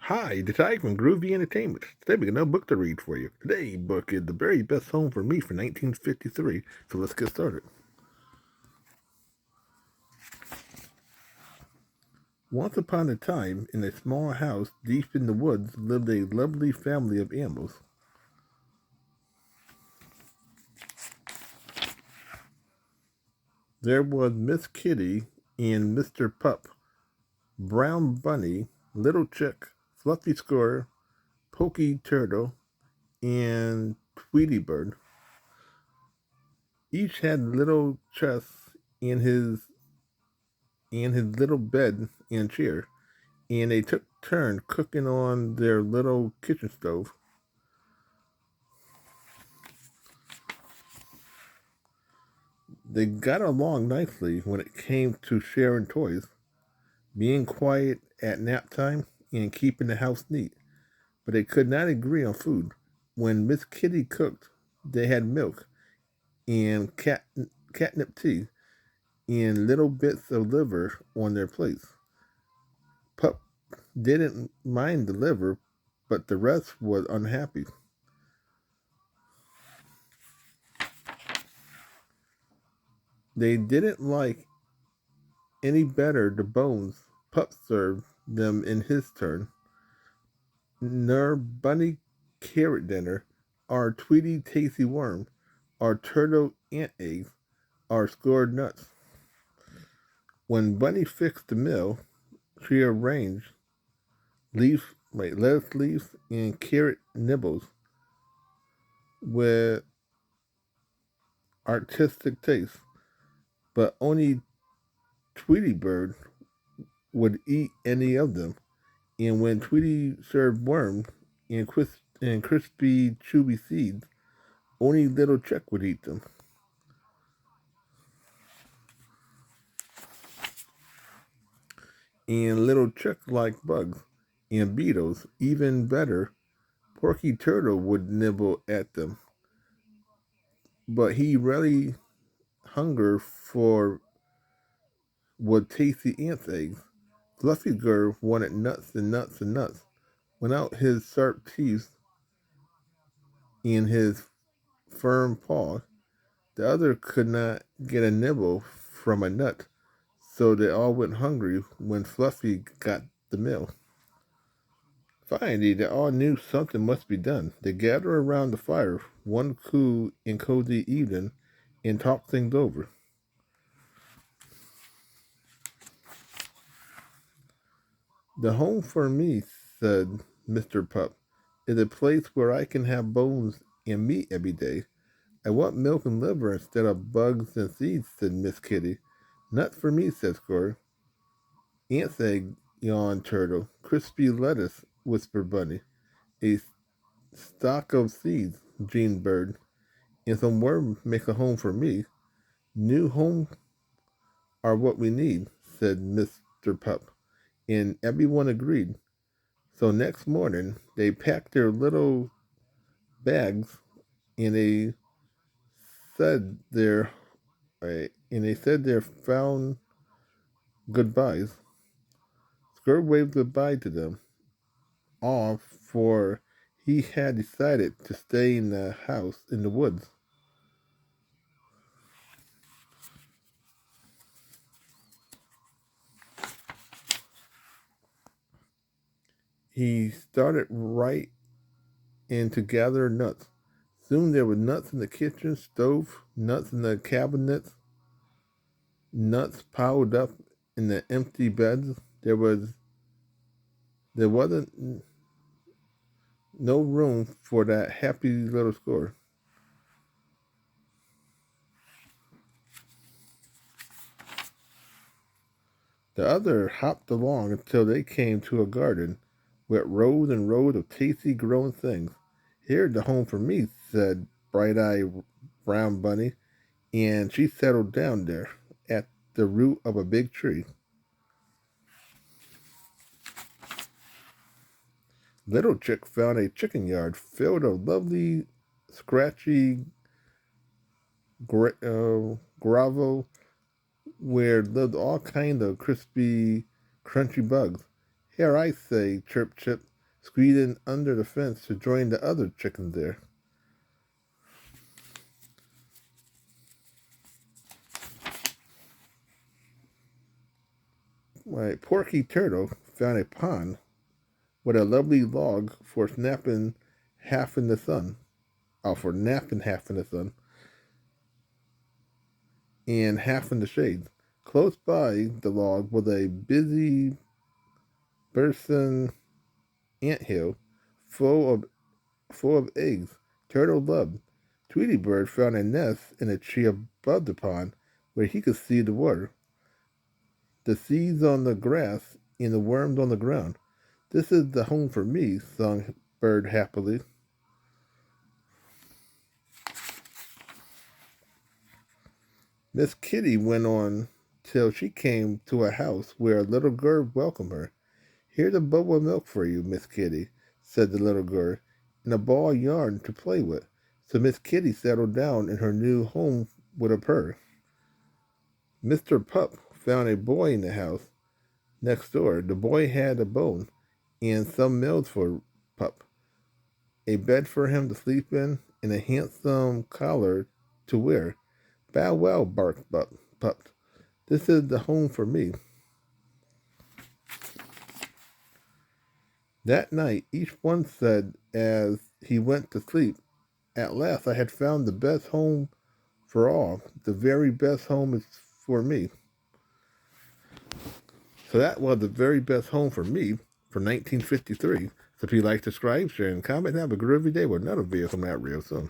Hi, the Tiger from Groovy Entertainment. Today we got another book to read for you. Today's book is The Very Best Home for Me for 1953. So let's get started. Once upon a time, in a small house deep in the woods, lived a lovely family of animals. There was Miss Kitty and Mr. Pup, Brown Bunny, Little Chick, Fluffy Squirrel, Pokey Turtle, and Tweety Bird. Each had little chests in his little bed and chair, and they took turns cooking on their little kitchen stove. They got along nicely when it came to sharing toys, being quiet at nap time, and keeping the house neat, but they could not agree on food. When Miss Kitty cooked, they had milk and catnip tea and little bits of liver on their plates. Pup didn't mind the liver, but the rest was unhappy. They didn't like any better the bones Pup served them in his turn, nor Bunny carrot dinner, or Tweety tasty worm, or turtle ant eggs, or scored nuts. When Bunny fixed the meal, she arranged lettuce leaves and carrot nibbles with artistic taste, but only Tweety Bird would eat any of them. And when Tweety served worms and crispy, chewy seeds, only Little Chick would eat them. And Little Chick liked bugs and beetles. Even better, Porky Turtle would nibble at them, but he really hungered for would tasty ants' eggs. Fluffy Girl wanted nuts and nuts and nuts. Without his sharp teeth and his firm paw, the other could not get a nibble from a nut, so they all went hungry when Fluffy got the meal. Finally, they all knew something must be done. They gathered around the fire one cool and cozy evening and talked things over. The home for me, said Mr. Pup, is a place where I can have bones and meat every day. I want milk and liver instead of bugs and seeds, said Miss Kitty. Not for me, said Squirrel. Ant's egg, yawned Turtle. Crispy lettuce, whispered Bunny. A stalk of seeds, dreamed Bird. And some worms make a home for me. New home are what we need, said Mr. Pup. And everyone agreed. So next morning, they packed their little bags and said their they said their found goodbyes. Skirt waved goodbye to them all, for he had decided to stay in the house in the woods. He started right in to gather nuts. Soon there were nuts in the kitchen stove, nuts in the cabinets, nuts piled up in the empty beds. There wasn't no room for that happy little score. The other hopped along until they came to a garden with rows and rows of tasty growing things. Here's the home for me, said Bright Eye Brown Bunny, and she settled down there at the root of a big tree. Little Chick found a chicken yard filled of lovely, scratchy gravel where lived all kinds of crispy, crunchy bugs. Here I say, chirp chip, squeezing under the fence to join the other chickens there. Porky Turtle found a pond with a lovely log for snapping half in the sun. Oh, for napping half in the sun and half in the shade. Close by the log was a busy bursting anthill full of full of eggs Turtle loved. Tweety Bird found a nest in a tree above the pond where he could see the water, the seeds on the grass, and the worms on the ground. This is the home for me, sung Bird happily. Miss Kitty went on till she came to a house where a little girl welcomed her. "Here's a bowl of milk for you, Miss Kitty," said the little girl, "and a ball of yarn to play with." So Miss Kitty settled down in her new home with a purr. Mr. Pup found a boy in the house next door. The boy had a bone and some meals for Pup, a bed for him to sleep in, and a handsome collar to wear. "Bow wow," barked Pup. "This is the home for me." That night, each one said as he went to sleep, "At last I had found the best home for all. The very best home is for me." So that was the very best home for me from 1953. So if you like, subscribe, share, and comment, have a groovy day with another video coming out real soon.